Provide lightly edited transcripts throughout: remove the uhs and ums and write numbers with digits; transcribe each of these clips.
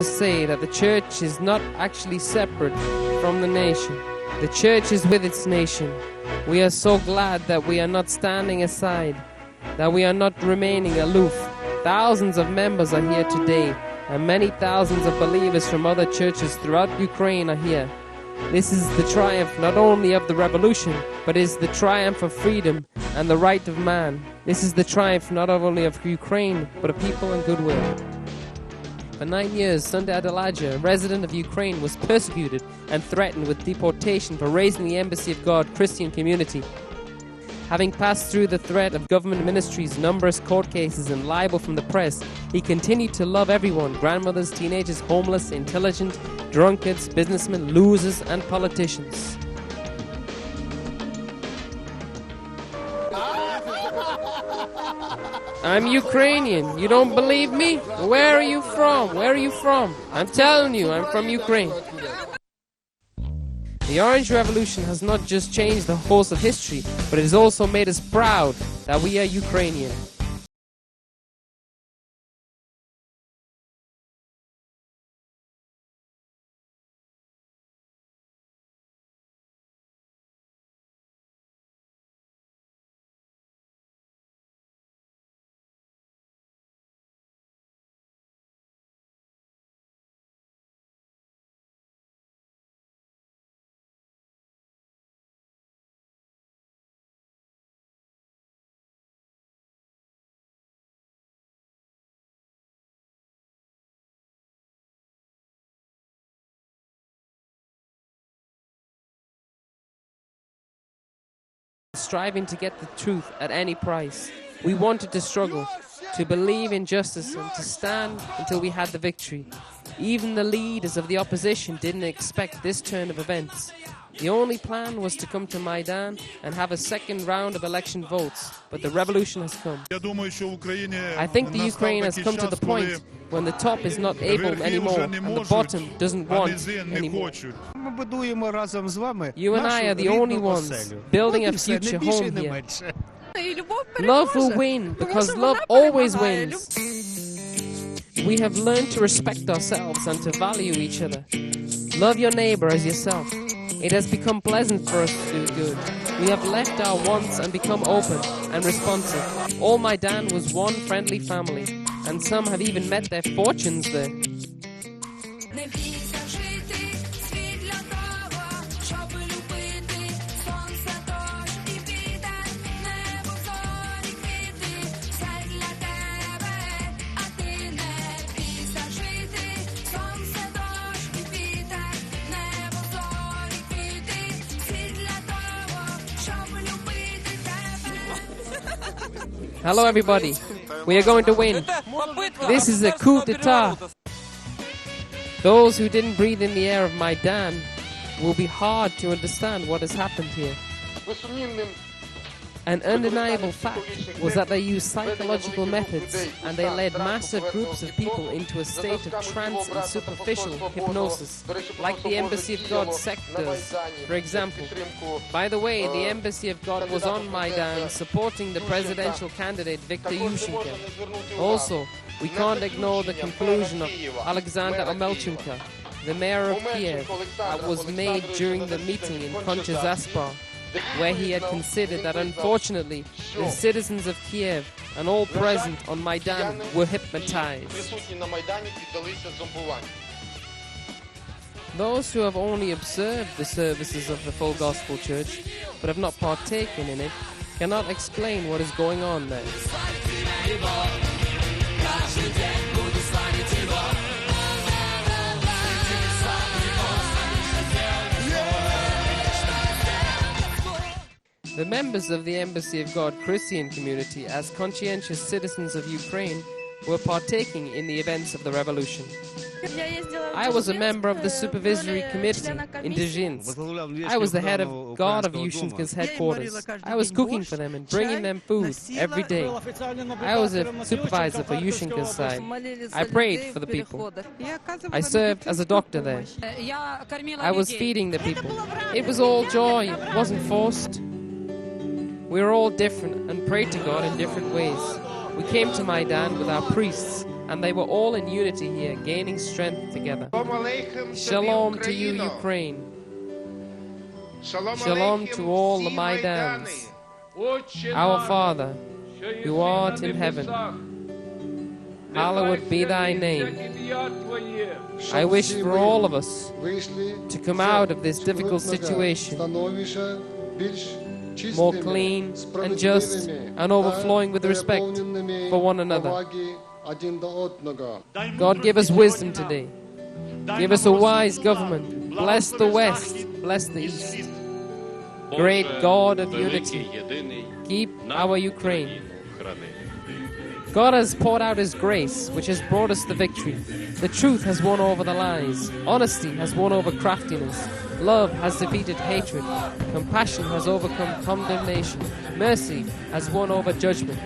say that the church is not actually separate from the nation. The church is with its nation. We are so glad that we are not standing aside, that we are not remaining aloof. Thousands of members are here today, and many thousands of believers from other churches throughout Ukraine are here. This is the triumph not only of the revolution, but is the triumph of freedom and the right of man. This is the triumph not only of Ukraine, but of people and goodwill. For 9 years, Sunday Adelaja, a resident of Ukraine, was persecuted and threatened with deportation for raising the Embassy of God Christian community. Having passed through the threat of government ministries, numerous court cases and libel from the press, he continued to love everyone: grandmothers, teenagers, homeless, intelligent, drunkards, businessmen, losers, and politicians. I'm Ukrainian. You don't believe me? Where are you from? Where are you from? I'm telling you, I'm from Ukraine. The Orange Revolution has not just changed the course of history, but it has also made us proud that we are Ukrainian. Striving to get the truth at any price. We wanted to struggle, to believe in justice, and to stand until we had the victory. Even the leaders of the opposition didn't expect this turn of events. The only plan was to come to Maidan and have a second round of election votes, but the revolution has come. I think the Ukraine has come to the point when the top is not able anymore and the bottom doesn't want anymore. You and I are the only ones building a future home here. Love will win because love always wins. We have learned to respect ourselves and to value each other. Love your neighbor as yourself. It has become pleasant for us to do good. We have left our wants and become open and responsive. All Maidan was one friendly family, and some have even met their fortunes there. Hello everybody, we are going to win. This is a coup d'etat. Those who didn't breathe in the air of Maidan will be hard to understand what has happened here. An undeniable fact was that they used psychological methods and they led massive groups of people into a state of trance and superficial hypnosis, like the Embassy of God sect does, for example. By the way, the Embassy of God was on Maidan supporting the presidential candidate Viktor Yushchenko. Also, we can't ignore the conclusion of Alexander Omelchenko, the mayor of Kiev, that was made during the meeting in Koncha-Zaspar, where he had considered that unfortunately the citizens of Kiev and all present on Maidan were hypnotized. Those who have only observed the services of the full gospel church but have not partaken in it cannot explain what is going on there. The members of the Embassy of God Christian community, as conscientious citizens of Ukraine, were partaking in the events of the revolution. I was a member of the supervisory committee in Dzhinsk. I was the head of God of Yushchenko's headquarters. I was cooking for them and bringing them food every day. I was a supervisor for Yushchenko's side. I prayed for the people. I served as a doctor there. I was feeding the people. It was all joy. It wasn't forced. We were all different and prayed to God in different ways. We came to Maidan with our priests, and they were all in unity here, gaining strength together. Shalom to you, Ukraine. Shalom to all the Maidans. Our Father, who art in heaven, hallowed be thy name. I wish for all of us to come out of this difficult situation more clean and just and overflowing with respect for one another. God, give us wisdom today. Give us a wise government. Bless the West. Bless the East. Great God of unity, keep our Ukraine. God has poured out His grace, which has brought us the victory. The truth has won over the lies. Honesty has won over craftiness. Love has defeated hatred. Compassion has overcome condemnation. Mercy has won over judgment.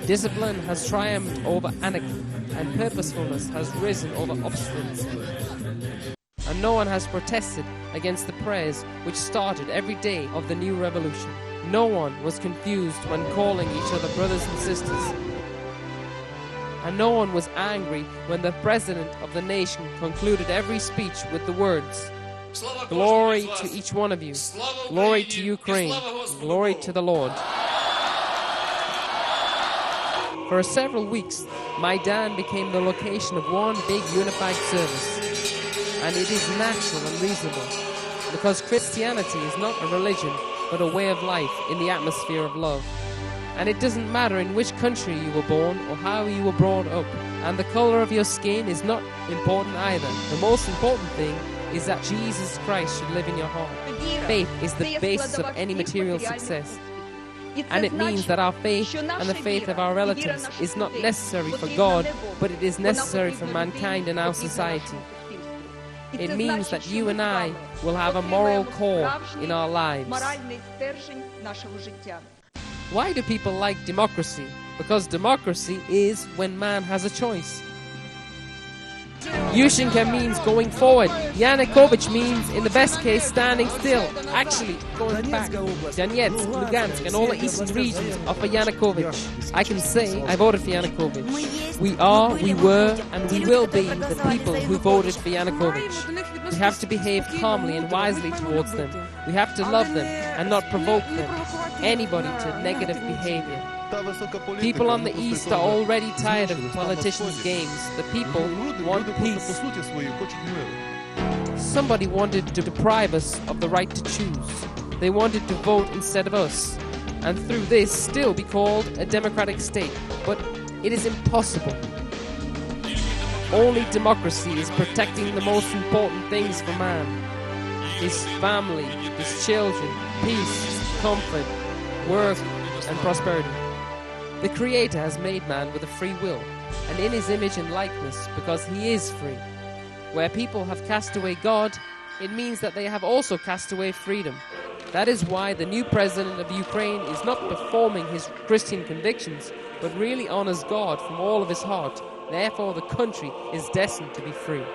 Discipline has triumphed over anarchy. And purposefulness has risen over obstinacy. And no one has protested against the prayers which started every day of the new revolution. No one was confused when calling each other brothers and sisters. And no one was angry when the president of the nation concluded every speech with the words, "Glory to each one of you, glory to Ukraine, glory to the Lord." For several weeks, Maidan became the location of one big unified service. And it is natural and reasonable, because Christianity is not a religion, but a way of life in the atmosphere of love. And it doesn't matter in which country you were born or how you were brought up, and the color of your skin is not important either. The most important thing is that Jesus Christ should live in your heart. Faith is the basis of any material success. And it means that our faith and the faith of our relatives is not necessary for God, but it is necessary for mankind and our society. It means that you and I will have a moral core in our lives. Why do people like democracy? Because democracy is when man has a choice. Yushchenko means going forward. Yanukovych means, in the best case, standing still. Actually, going back. Donetsk, Lugansk, and all the eastern regions are for Yanukovych. I can say I voted for Yanukovych. We are, we were, and we will be the people who voted for Yanukovych. We have to behave calmly and wisely towards them. We have to love them and not provoke them, anybody, to negative behavior. People on the East are already tired of politicians' games. The people want peace. Somebody wanted to deprive us of the right to choose. They wanted to vote instead of us, and through this still be called a democratic state. But it is impossible. Only democracy is protecting the most important things for man: his family, his children, peace, comfort, work, and prosperity. The Creator has made man with a free will, and in His image and likeness, because He is free. Where people have cast away God, it means that they have also cast away freedom. That is why the new president of Ukraine is not performing his Christian convictions, but really honors God from all of his heart. Therefore, the country is destined to be free.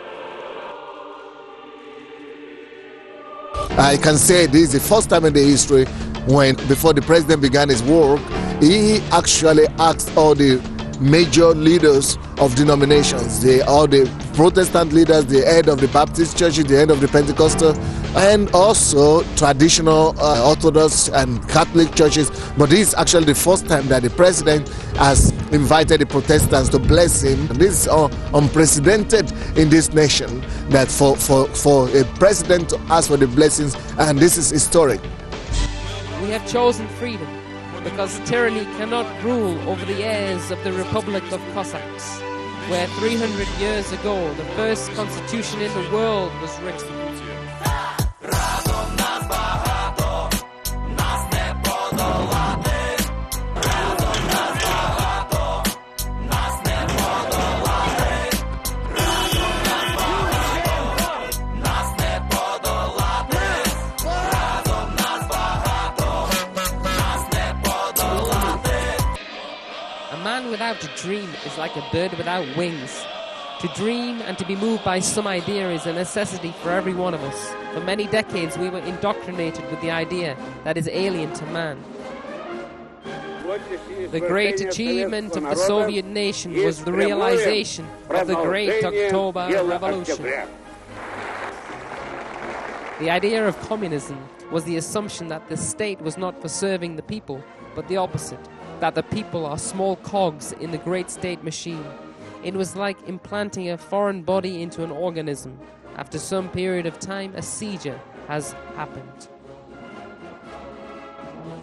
I can say this is the first time in the history when, before the president began his work, he actually asked all the major leaders of denominations, all the Protestant leaders, the head of the Baptist churches, the head of the Pentecostal, and also traditional Orthodox and Catholic churches. But this is actually the first time that the president has invited the Protestants to bless him. And this is unprecedented in this nation, that for a president to ask for the blessings, and this is historic. We have chosen freedom, because tyranny cannot rule over the heirs of the Republic of Cossacks, where 300 years ago the first constitution in the world was written. Without a dream is like a bird without wings. To dream and to be moved by some idea is a necessity for every one of us. For many decades we were indoctrinated with the idea that is alien to man. The great achievement of the Soviet nation was the realization of the Great October Revolution. The idea of communism was the assumption that the state was not for serving the people, but the opposite, that the people are small cogs in the great state machine. It was like implanting a foreign body into an organism. After some period of time, a seizure has happened.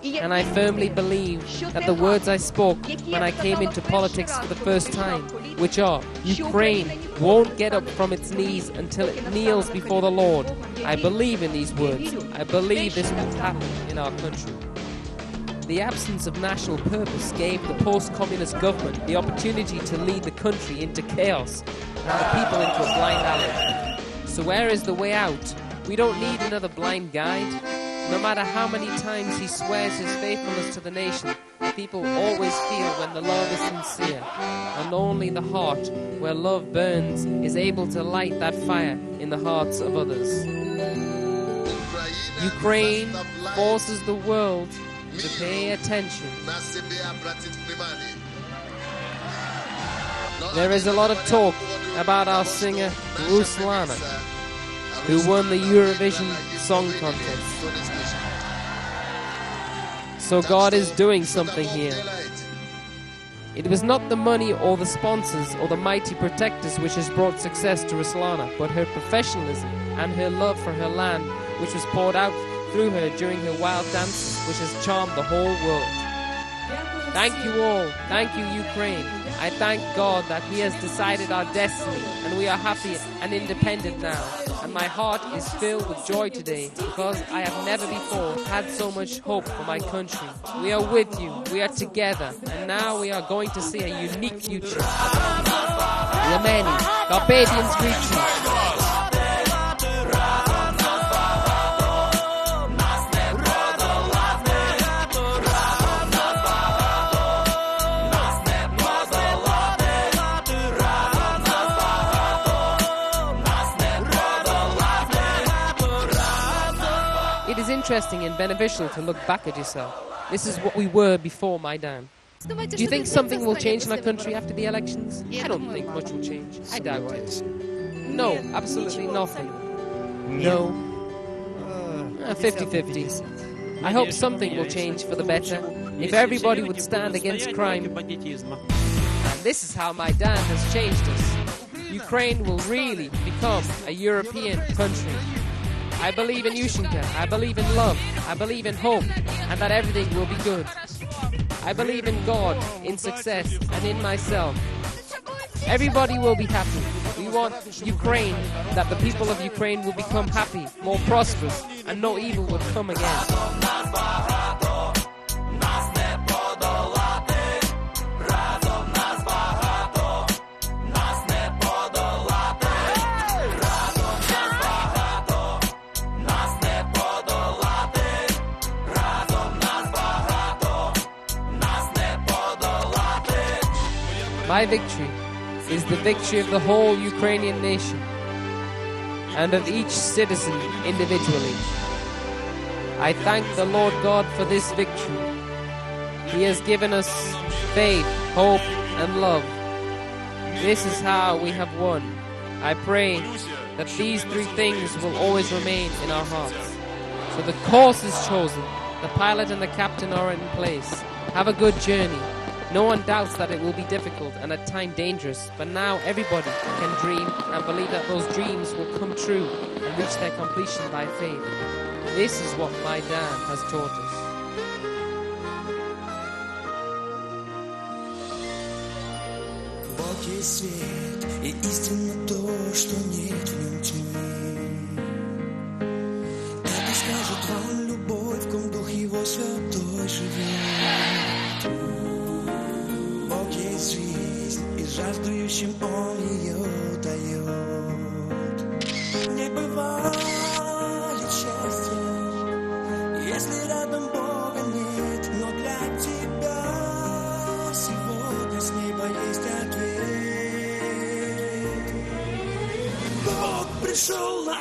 And I firmly believe that the words I spoke when I came into politics for the first time, which are, Ukraine won't get up from its knees until it kneels before the Lord. I believe in these words. I believe this will happen in our country. The absence of national purpose gave the post-communist government the opportunity to lead the country into chaos and the people into a blind alley. So where is the way out? We don't need another blind guide. No matter how many times he swears his faithfulness to the nation, the people always feel when the love is sincere, and only the heart where love burns is able to light that fire in the hearts of others. Ukraine forces the world to pay attention. There is a lot of talk about our singer Ruslana, who won the Eurovision Song Contest. So God is doing something here. It was not the money or the sponsors or the mighty protectors which has brought success to Ruslana, but her professionalism and her love for her land, which was poured out through her during her wild dances, which has charmed the whole world. Thank you all. Thank you, Ukraine. I thank God that He has decided our destiny and we are happy and independent now. And my heart is filled with joy today because I have never before had so much hope for my country. We are with you. We are together. And now we are going to see a unique future. Lemeni, Carpathians greet you. Interesting and beneficial to look back at yourself. This is what we were before Maidan. Do you think something will change in our country after the elections? I don't think much will change. I doubt it. No, absolutely nothing. No. 50-50. I hope something will change for the better. If everybody would stand against crime. And this is how Maidan has changed us. Ukraine will really become a European country. I believe in Yushchenko, I believe in love, I believe in hope, and that everything will be good. I believe in God, in success, and in myself. Everybody will be happy. We want Ukraine, that the people of Ukraine will become happy, more prosperous, and no evil will come again. My victory is the victory of the whole Ukrainian nation and of each citizen individually. I thank the Lord God for this victory. He has given us faith, hope, and love. This is how we have won. I pray that these three things will always remain in our hearts. So the course is chosen. The pilot and the captain are in place. Have a good journey. No one doubts that it will be difficult and at times dangerous, but now everybody can dream and believe that those dreams will come true and reach their completion by faith. This is what Maidan has taught us. Бог есть свет, и истинно то, что нет в нем тьмы. Так и скажет вам любовь, в ком Дух Его Святой живет. Бог есть жизнь, и жаждущим Он ее дает. Не бывает счастья, если рядом Бога нет, но для тебя сегодня с неба есть ответ. Бог пришел на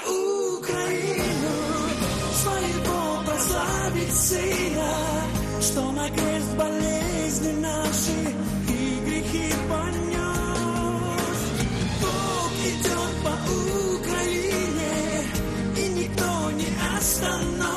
Украину, своего прославить Сына, что на крест болезни наши и грехи понес. Бог идет по Украине, и никто не остановит.